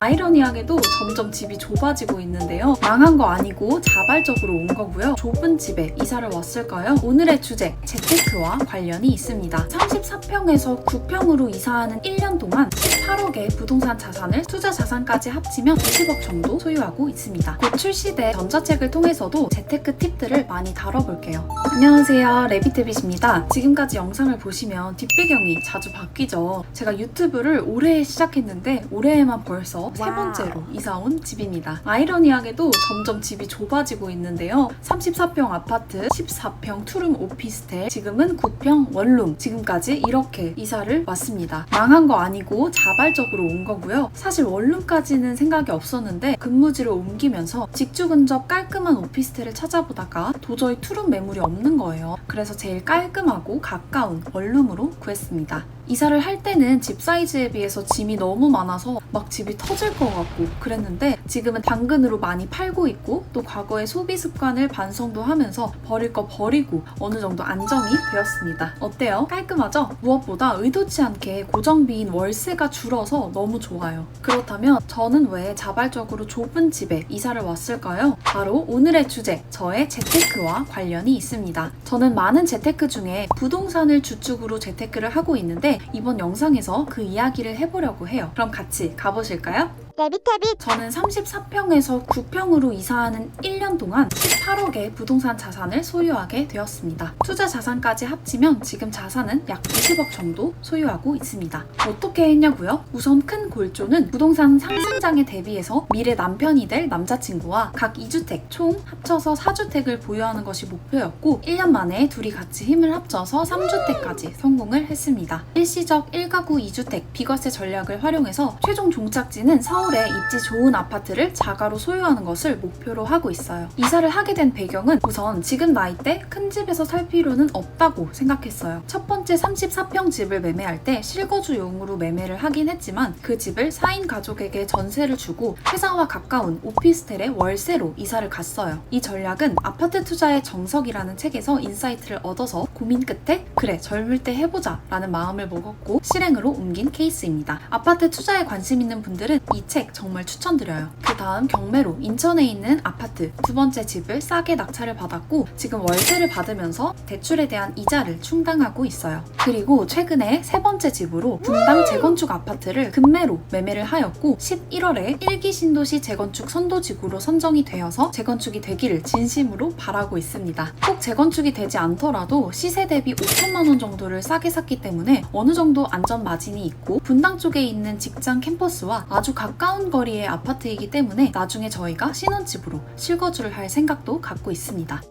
아이러니하게도 점점 집이 좁아지고 있는데요. 망한 거 아니고 자발적으로 온 거고요. 좁은 집에 이사를 왔을까요? 오늘의 주제, 재테크와 관련이 있습니다. 34평에서 9평으로 이사하는 1년 동안 18억의 부동산 자산을 투자 자산까지 합치면 20억 정도 소유하고 있습니다. 곧 출시된 전자책을 통해서도 재테크 팁들을 많이 다뤄볼게요. 안녕하세요, 레빗데빗입니다. 지금까지 영상을 보시면 뒷배경이 자주 바뀌죠. 제가 유튜브를 올해 시작했는데 올해에만 벌써 세 번째로 이사온 집입니다. 아이러니하게도 점점 집이 좁아지고 있는데요. 34평 아파트, 14평 투룸 오피스텔, 지금은 9평 원룸, 지금까지 이렇게 이사를 왔습니다. 망한 거 아니고 자발적으로 온 거고요. 사실 원룸까지는 생각이 없었는데 근무지를 옮기면서 직주 근접 깔끔한 오피스텔을 찾아보다가 도저히 투룸 매물이 없는 거예요. 그래서 제일 깔끔하고 가까운 원룸으로 구했습니다. 이사를 할 때는 집 사이즈에 비해서 짐이 너무 많아서 막 집이 터질 것 같고 그랬는데 지금은 당근으로 많이 팔고 있고 또 과거의 소비 습관을 반성도 하면서 버릴 거 버리고 어느 정도 안정이 되었습니다. 어때요? 깔끔하죠? 무엇보다 의도치 않게 고정비인 월세가 줄어서 너무 좋아요. 그렇다면 저는 왜 자발적으로 좁은 집에 이사를 왔을까요? 바로 오늘의 주제, 저의 재테크와 관련이 있습니다. 저는 많은 재테크 중에 부동산을 주축으로 재테크를 하고 있는데 이번 영상에서 그 이야기를 해보려고 해요. 그럼 같이 가보실까요? 저는 34평에서 9평으로 이사하는 1년 동안 18억의 부동산 자산을 소유하게 되었습니다. 투자 자산까지 합치면 지금 자산은 약 20억 정도 소유하고 있습니다. 어떻게 했냐고요? 우선 큰 골조는 부동산 상승장에 대비해서 미래 남편이 될 남자친구와 각 2주택 총 합쳐서 4주택을 보유하는 것이 목표였고 1년 만에 둘이 같이 힘을 합쳐서 3주택까지 성공을 했습니다. 일시적 1가구 2주택 비과세 전략을 활용해서 최종 종착지는 서울의 입지 좋은 아파트를 자가로 소유하는 것을 목표로 하고 있어요. 이사를 하게 된 배경은 우선 지금 나이대 큰 집에서 살 필요는 없다고 생각했어요. 첫 번째 34평 집을 매매할 때 실거주용으로 매매를 하긴 했지만 그 집을 4인 가족에게 전세를 주고 회사와 가까운 오피스텔의 월세로 이사를 갔어요. 이 전략은 아파트 투자의 정석이라는 책에서 인사이트를 얻어서 고민 끝에 그래 젊을 때 해보자 라는 마음을 먹었고 실행으로 옮긴 케이스입니다. 아파트 투자에 관심 있는 분들은 이 책 정말 추천드려요. 그 다음 경매로 인천에 있는 아파트 두 번째 집을 싸게 낙찰을 받았고 지금 월세를 받으면서 대출에 대한 이자를 충당하고 있어요. 그리고 최근에 세 번째 집으로 분당 재건축 아파트를 급매로 매매를 하였고 11월에 1기 신도시 재건축 선도지구로 선정이 되어서 재건축이 되기를 진심으로 바라고 있습니다. 꼭 재건축이 되지 않더라도 시세 대비 5천만 원 정도를 싸게 샀기 때문에 어느 정도 안전 마진이 있고 분당 쪽에 있는 직장 캠퍼스와 아주 가까운 거리의 아파트이기 때문에 나중에 저희가 신혼집으로 실거주를 할 생각도 갖고 있습니다.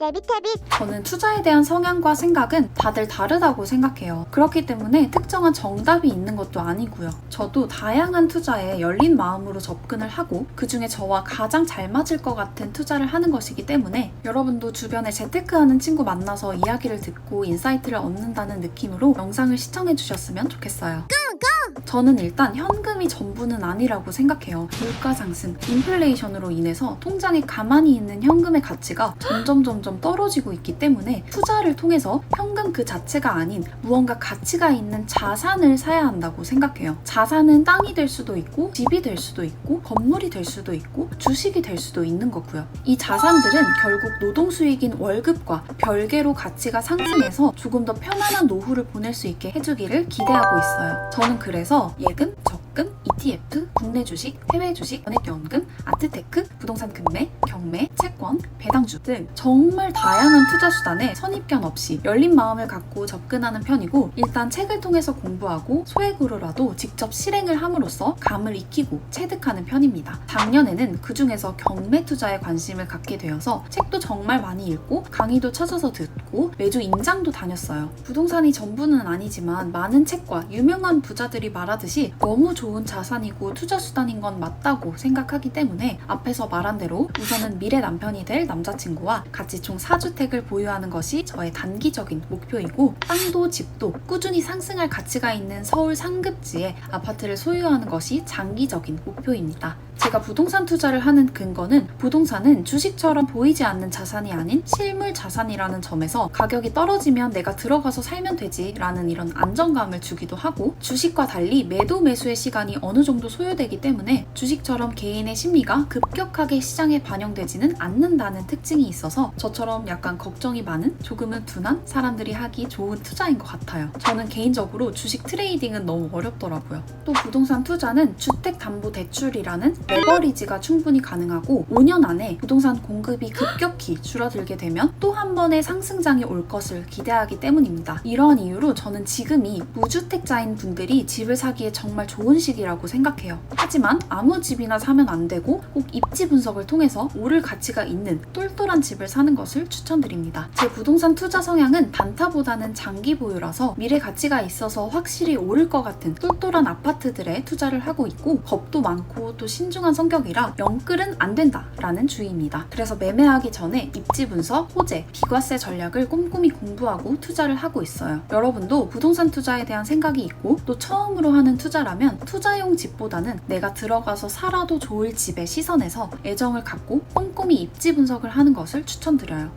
저는 투자에 대한 성향과 생각은 다들 다르다고 생각해요. 그렇기 때문에 특정한 정답이 있는 것도 아니고요. 저도 다양한 투자에 열린 마음으로 접근을 하고 그 중에 저와 가장 잘 맞을 것 같은 투자를 하는 것이기 때문에 여러분도 주변에 재테크하는 친구 만나서 이야기를 듣고 인사이트를 얻는다는 느낌으로 영상을 시청해 주셨으면 좋겠어요. 저는 일단 현금이 전부는 아니라고 생각해요. 물가 상승, 인플레이션으로 인해서 통장에 가만히 있는 현금의 가치가 점점 떨어지고 있기 때문에 투자를 통해서 현금 그 자체가 아닌 무언가 가치가 있는 자산을 사야 한다고 생각해요. 자산은 땅이 될 수도 있고 집이 될 수도 있고 건물이 될 수도 있고 주식이 될 수도 있는 거고요. 이 자산들은 결국 노동수익인 월급과 별개로 가치가 상승해서 조금 더 편안한 노후를 보낼 수 있게 해주기를 기대하고 있어요. 저는 그래서 예금, 적금, ETF, 국내 주식, 해외 주식, 연예연금, 아트테크, 부동산 급매, 경매, 채권, 배당주 등 정말 다양한 투자 수단에 선입견 없이 열린 마음을 갖고 접근하는 편이고 일단 책을 통해서 공부하고 소액으로라도 직접 실행을 함으로써 감을 익히고 체득하는 편입니다. 작년에는 그 중에서 경매 투자에 관심을 갖게 되어서 책도 정말 많이 읽고 강의도 찾아서 듣고 매주 임장도 다녔어요. 부동산이 전부는 아니지만 많은 책과 유명한 부자들이 말하듯이 너무 좋은 자산이고 투자 수단인 건 맞다고 생각하기 때문에 앞에서 말한 대로 우선은 미래 남편이 될 남자친구와 같이 총 4주택을 보유하는 것이 저의 단기적인 목표이고 땅도 집도 꾸준히 상승할 가치가 있는 서울 상급지에 아파트를 소유하는 것이 장기적인 목표입니다. 제 제가 부동산 투자를 하는 근거는 부동산은 주식처럼 보이지 않는 자산이 아닌 실물 자산이라는 점에서 가격이 떨어지면 내가 들어가서 살면 되지 라는 이런 안정감을 주기도 하고, 주식과 달리 매도 매수의 시간이 어느 정도 소요되기 때문에 주식처럼 개인의 심리가 급격하게 시장에 반영되지는 않는다는 특징이 있어서 저처럼 약간 걱정이 많은, 조금은 둔한 사람들이 하기 좋은 투자인 것 같아요. 저는 개인적으로 주식 트레이딩은 너무 어렵더라고요. 또 부동산 투자는 주택담보대출이라는 레버리지가 충분히 가능하고 5년 안에 부동산 공급이 급격히 줄어들게 되면 또 한 번의 상승장이 올 것을 기대하기 때문입니다. 이러한 이유로 저는 지금이 무주택자인 분들이 집을 사기에 정말 좋은 시기라고 생각해요. 하지만 아무 집이나 사면 안 되고 꼭 입지 분석을 통해서 오를 가치가 있는 똘똘한 집을 사는 것을 추천드립니다. 제 부동산 투자 성향은 단타보다는 장기 보유라서 미래 가치가 있어서 확실히 오를 것 같은 똘똘한 아파트들에 투자를 하고 있고, 겁도 많고 또 신중한 성격이라 영끌은 안 된다라는 주의입니다. 그래서 매매하기 전에 입지 분석, 호재, 비과세 전략을 꼼꼼히 공부하고 투자를 하고 있어요. 여러분도 부동산 투자에 대한 생각이 있고 또 처음으로 하는 투자라면 투자용 집보다는 내가 들어가서 살아도 좋을 집의 시선에서 애정을 갖고 꼼꼼히 입지 분석을 하는 것을 추천드려요.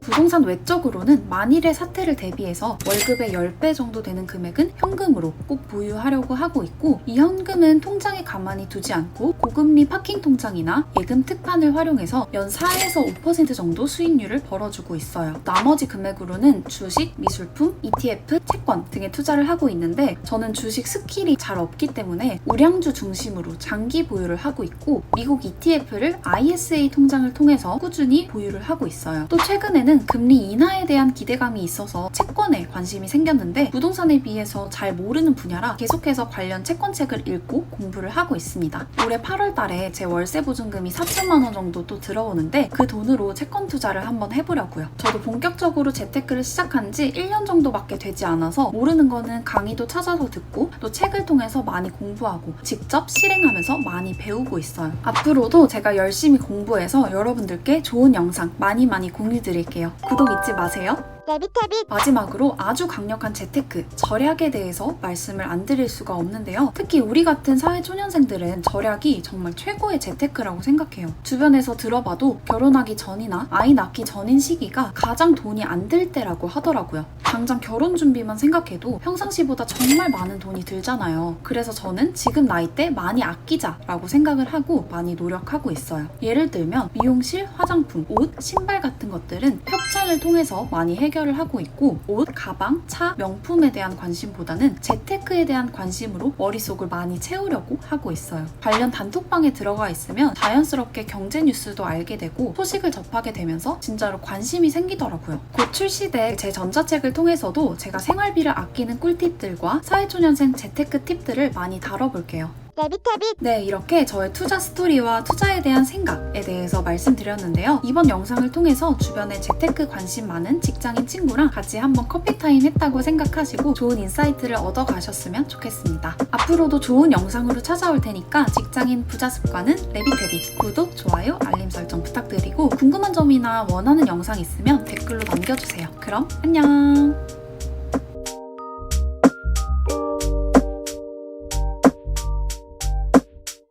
부동산 외적으로는 만일의 사태를 대비해서 월급의 10배 정도 되는 금액은 현금으로 꼭 보유하려고 하고 있고, 이 현금은 통장에 가만히 두지 않고 고금리 파킹 통장이나 예금 특판을 활용해서 연 4에서 5% 정도 수익률을 벌어주고 있어요. 나머지 금액으로는 주식, 미술품, ETF, 채권 등에 투자를 하고 있는데, 저는 주식 스킬이 잘 없기 때문에 우량주 중심으로 장기 보유를 하고 있고, 미국 ETF를 ISA 통장을 통해서 꾸준히 보유를 하고 있어요. 또 최근에는 금리 인하에 대한 기대감이 있어서 채권에 관심이 생겼는데, 부동산에 비해서 잘 모르는 분야라 계속해서 관련 채권책을 읽고 공부를 하고 있습니다. 올해 8월 달에 제 월세 보증금이 4천만 원 정도 또 들어오는데 그 돈으로 채권 투자를 한번 해보려고요. 저도 본격적으로 재테크를 시작한 지 1년 정도밖에 되지 않아서 모르는 거는 강의도 찾아서 듣고 또 책을 통해서 많이 공부하고 직접 실행하면서 많이 배우고 있어요. 앞으로도 제가 열심히 공부해서 여러분들께 좋은 영상 많이 공유드릴게요. 구독 잊지 마세요. 마지막으로 아주 강력한 재테크, 절약에 대해서 말씀을 안 드릴 수가 없는데요. 특히 우리 같은 사회초년생들은 절약이 정말 최고의 재테크라고 생각해요. 주변에서 들어봐도 결혼하기 전이나 아이 낳기 전인 시기가 가장 돈이 안 들 때라고 하더라고요. 당장 결혼 준비만 생각해도 평상시보다 정말 많은 돈이 들잖아요. 그래서 저는 지금 나이 때 많이 아끼자라고 생각을 하고 많이 노력하고 있어요. 예를 들면 미용실, 화장품, 옷, 신발 같은 것들은 협찬을 통해서 많이 해결을 하고 있고, 옷, 가방, 차, 명품에 대한 관심보다는 재테크에 대한 관심으로 머릿속을 많이 채우려고 하고 있어요. 관련 단톡방에 들어가 있으면 자연스럽게 경제 뉴스도 알게 되고 소식을 접하게 되면서 진짜로 관심이 생기더라고요. 곧 출시될 제 전자책을 통해서도 제가 생활비를 아끼는 꿀팁들과 사회초년생 재테크 팁들을 많이 다뤄볼게요. 네, 이렇게 저의 투자 스토리와 투자에 대한 생각에 대해서 말씀드렸는데요. 이번 영상을 통해서 주변에 재테크 관심 많은 직장인 친구랑 같이 한번 커피타임 했다고 생각하시고 좋은 인사이트를 얻어가셨으면 좋겠습니다. 앞으로도 좋은 영상으로 찾아올 테니까 직장인 부자 습관은 레빗레빗 구독, 좋아요, 알림 설정 부탁드리고 궁금한 점이나 원하는 영상 있으면 댓글로 남겨주세요. 그럼 안녕!